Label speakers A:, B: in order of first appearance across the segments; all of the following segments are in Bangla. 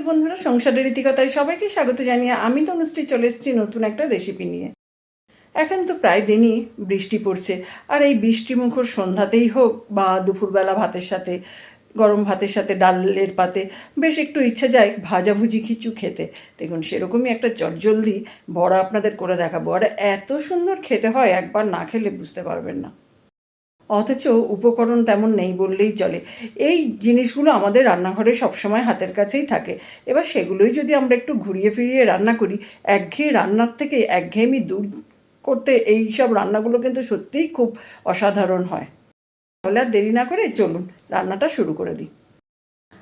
A: বন্ধুরা, সংসারের রীতিকথায় সবাইকে স্বাগত জানিয়ে আমি তনুশ্রী চলে এসেছি নতুন একটা রেসিপি নিয়ে। এখন তো প্রায় দিনই বৃষ্টি পড়ছে, আর এই বৃষ্টিমুখর সন্ধ্যাতেই হোক বা দুপুরবেলা ভাতের সাথে, গরম ভাতের সাথে ডালের পাতে বেশ একটু ইচ্ছা যায় ভাজাভুজি কিছু খেতে। দেখুন, সেরকমই একটা চটজলদি বড়া আপনাদের করে দেখাবো। আর এত সুন্দর খেতে হয়, একবার না খেলে বুঝতে পারবেন না। অথচ উপকরণ তেমন নেই বললেই চলে। এই জিনিসগুলো আমাদের রান্নাঘরে সবসময় হাতের কাছেই থাকে। এবার সেগুলোই যদি আমরা একটু ঘুরিয়ে ফিরিয়ে রান্না করি, একঘেয়ে রান্নার থেকে একঘেয়েমি দূর করতে এই সব রান্নাগুলো কিন্তু সত্যিই খুব অসাধারণ হয়। তাহলে আর দেরি না করে চলুন রান্নাটা শুরু করে দিই।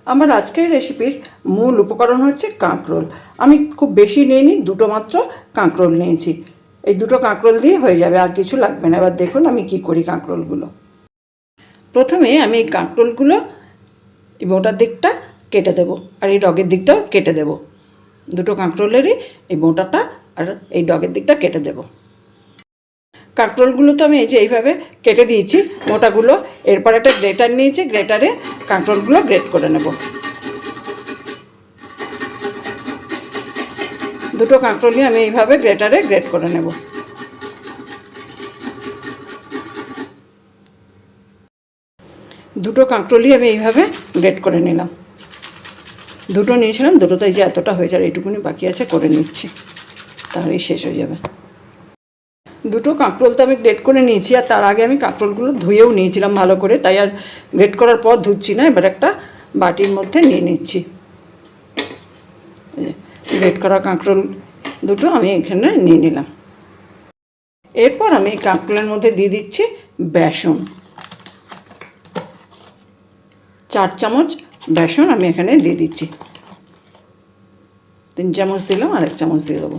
A: আমার আজকের রেসিপির মূল উপকরণ হচ্ছে কাঁকরোল। আমি খুব বেশি নিইনি, দুটো মাত্র কাঁকরোল নিয়েছি। এই দুটো কাঁকরোল দিয়ে হয়ে যাবে, আর কিছু লাগবে না। এবার দেখুন আমি কি করি কাঁকরোলগুলো। প্রথমে আমি এই কাঁকরোলগুলো এই মোটার দিকটা কেটে দেব, আর এই ডগের দিকটাও কেটে দেব। দুটো কাঁকরোলেরই এই মোটাটা আর এই ডগের দিকটা কেটে দেব। কাঁকরোলগুলো তো আমি এই যে এইভাবে কেটে দিয়েছি মোটাগুলো। এরপর একটা গ্রেটার নিয়েছি, গ্রেটারে কাঁকরোলগুলো গ্রেট করে নেব। দুটো কাঁকরোলই আমি এইভাবে গ্রেটারে গ্রেট করে নেব। দুটো কাঁকরোলই আমি এইভাবে গ্রেট করে নিলাম। দুটো নিয়েছিলাম, দুটোতে এই যে এতটা হয়েছে, আর এইটুকুনি বাকি আছে, করে নিচ্ছি, তাহলেই শেষ হয়ে যাবে। দুটো কাঁকরোল তো আমি গ্রেট করে নিয়েছি, আর তার আগে আমি কাঁকরোলগুলো ধুয়েও নিয়েছিলাম ভালো করে, তাই আর গ্রেট করার পর ধুচ্ছি না। এবার একটা বাটির মধ্যে নিয়ে নিচ্ছি। গ্রেট করা কাঁকরোল দুটো আমি এখানে নিয়ে নিলাম। এরপর আমি কাঁকরোলের মধ্যে দিয়ে দিচ্ছি বেসন। 4 চামচ বেসন আমি এখানে দিয়ে দিচ্ছি। 3 চামচ দিলাম, আর 1 চামচ দিয়ে দেবো।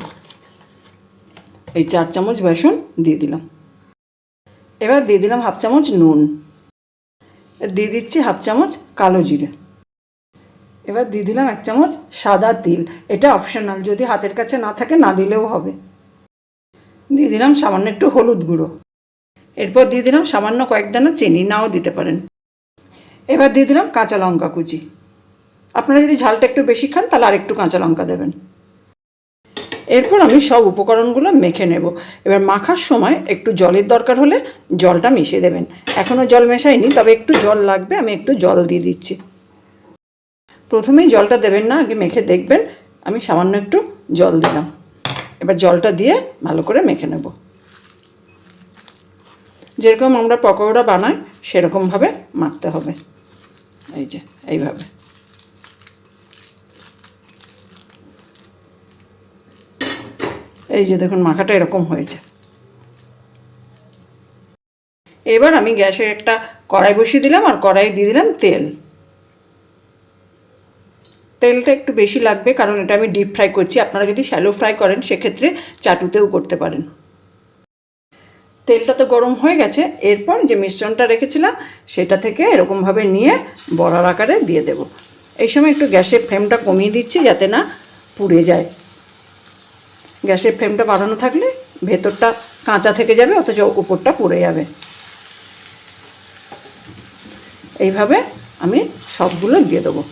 A: এই 4 চামচ বেসন দিয়ে দিলাম। এবার দিয়ে দিলাম 1/2 চামচ নুন। দিয়ে দিচ্ছি 1/2 চামচ কালো জিরে। এবার দিয়ে দিলাম 1 চামচ সাদা তিল। এটা অপশনাল, যদি হাতের কাছে না থাকে না দিলেও হবে। দিয়ে দিলাম সামান্য একটু হলুদ গুঁড়ো। এরপর দিয়ে দিলাম সামান্য কয়েক দানা চিনি, নাও দিতে পারেন। এবার দিয়ে দিলাম কাঁচা লঙ্কা কুচি। আপনারা যদি ঝালটা একটু বেশি খান তাহলে আর একটু কাঁচা লঙ্কা দেবেন। এরপর আমি সব উপকরণগুলো মেখে নেব। এবার মাখার সময় একটু জলের দরকার হলে জলটা মিশিয়ে দেবেন। এখনও জল মেশাইনি, তবে একটু জল লাগবে, আমি একটু জল দিয়ে দিচ্ছি। প্রথমেই জলটা দেবেন না, আগে মেখে দেখবেন। আমি সামান্য একটু জল দিলাম। এবার জলটা দিয়ে ভালো করে মেখে নেব। যেরকম আমরা পকোড়া বানাই সেরকমভাবে মাখতে হবে। এই যে এইভাবে। এই যে দেখুন মাখাটা এরকম হয়েছে। এবার আমি গ্যাসে একটা কড়াই বসিয়ে দিলাম, আর কড়াই দিয়ে দিলাম তেল। তেলটা একটু বেশি লাগবে, কারণ এটা আমি ডিপ ফ্রাই করছি। আপনারা যদি শ্যালো ফ্রাই করেন সেক্ষেত্রে চাটুতেও করতে পারেন। তেলটা তো গরম হয়ে গেছে। এরপর যে মিশ্রণটা রেখেছিলাম সেটা থেকে এরকমভাবে নিয়ে বড়ার আকারে দিয়ে দেব। এই সময় একটু গ্যাসের ফ্লেমটা কমিয়ে দিচ্ছি যাতে না পুড়ে যায়। গ্যাসের ফ্লেমটা বাড়ানো থাকলে ভেতরটা কাঁচা থেকে যাবে, অথচ উপরটা পুড়ে যাবে। এইভাবে আমি সবগুলো দিয়ে দেবো।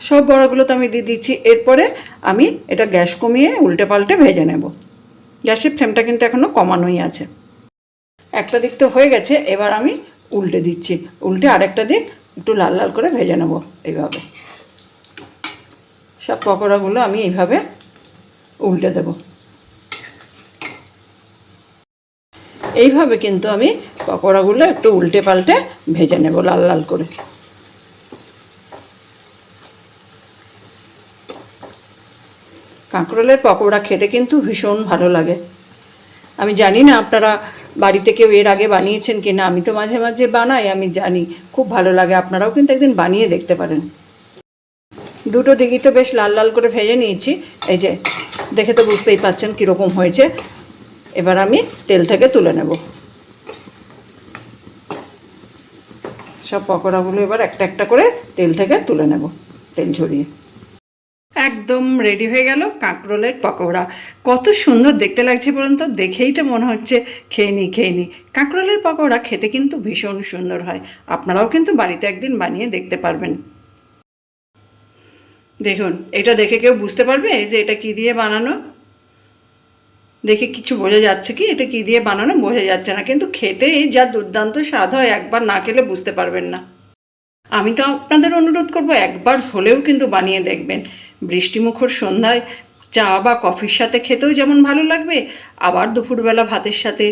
A: সব বড়াগুলো তো আমি দিয়ে দিচ্ছি। এরপরে আমি এটা গ্যাস কমিয়ে উল্টে পাল্টে ভেজে নেব। গ্যাসের ফ্লেমটা কিন্তু এখনও কমানোই আছে। একটা দিক তো হয়ে গেছে, এবার আমি উল্টে দিচ্ছি। উল্টে আরেকটা দিক একটু লাল লাল করে ভেজে নেব। এইভাবে সব পকোড়াগুলো আমি এইভাবে উল্টে দেব। এইভাবে কিন্তু আমি পকোড়াগুলো একটু উল্টে পাল্টে ভেজে নেব লাল লাল করে। কাঁকরোলের পকোড়া খেতে কিন্তু ভীষণ ভালো লাগে। আমি জানি না আপনারা বাড়িতে কেউ এর আগে বানিয়েছেন কি না। আমি তো মাঝে মাঝে বানাই, আমি জানি খুব ভালো লাগে। আপনারাও কিন্তু একদিন বানিয়ে দেখতে পারেন। দুটো দিকই তো বেশ লাল লাল করে ভেজে নিয়েছি। এই যে দেখে তো বুঝতেই পাচ্ছেন কীরকম হয়েছে। এবার আমি তেল থেকে তুলে নেব। সব পকোড়াগুলো এবার একটা একটা করে তেল থেকে তুলে নেব, তেল ঝরিয়ে। একদম রেডি হয়ে গেল কাঁকরোলের পকোড়া। কত সুন্দর দেখতে লাগছে বলুন তো, দেখেই তো মনে হচ্ছে খেয়ে নিই। কাঁকরোলের পকোড়া খেতে কিন্তু ভীষণ সুন্দর হয়। আপনারাও কিন্তু বাড়িতে একদিন বানিয়ে দেখতে পারবেন। দেখুন, এটা দেখে কেউ বুঝতে পারবে যে এটা কি দিয়ে বানানো? দেখে কিছু বোঝা যাচ্ছে কি এটা কি দিয়ে বানানো? বোঝা যাচ্ছে না, কিন্তু খেতে যা দুর্দান্ত স্বাদ হয় একবার না খেলে বুঝতে পারবেন না। আমি তো আপনাদের অনুরোধ করব একবার হলেও কিন্তু বানিয়ে দেখবেন। বৃষ্টিমুখর সন্ধ্যায় চা বা কফির সাথে খেতেও যেমন ভালো লাগবে, আবার দুপুরবেলা ভাতের সাথে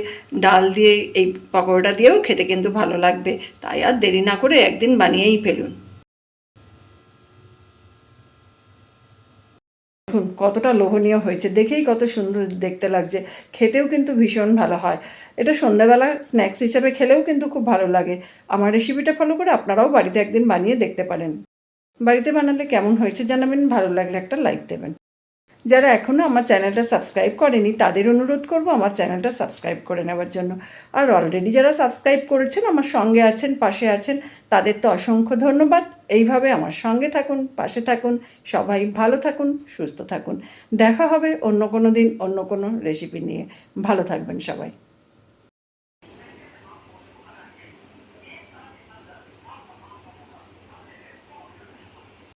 A: ডাল দিয়ে এই পকোড়াটা দিয়েও খেতে কিন্তু ভালো লাগবে। তাই আর দেরি না করে একদিন বানিয়েই ফেলুন। দেখুন কতটা লোভনীয় হয়েছে, দেখেই কত সুন্দর দেখতে লাগছে, খেতেও কিন্তু ভীষণ ভালো হয়। এটা সন্ধ্যাবেলা স্ন্যাক্স হিসাবে খেলেও কিন্তু খুব ভালো লাগে। আমার রেসিপিটা ফলো করে আপনারাও বাড়িতে একদিন বানিয়ে দেখতে পারেন। বাড়িতে বানালে কেমন হয়েছে জানাবেন, ভালো লাগলে একটা লাইক দেবেন। যারা এখনও আমার চ্যানেলটা সাবস্ক্রাইব করেনি তাদের অনুরোধ করব আমার চ্যানেলটা সাবস্ক্রাইব করে নেওয়ার জন্য। আর অলরেডি যারা সাবস্ক্রাইব করেছেন, আমার সঙ্গে আছেন, পাশে আছেন, তাদের তো অসংখ্য ধন্যবাদ। এইভাবে আমার সঙ্গে থাকুন, পাশে থাকুন, সবাই ভালো থাকুন, সুস্থ থাকুন। দেখা হবে অন্য কোনো দিন অন্য কোনো রেসিপি নিয়ে। ভালো থাকবেন সবাই।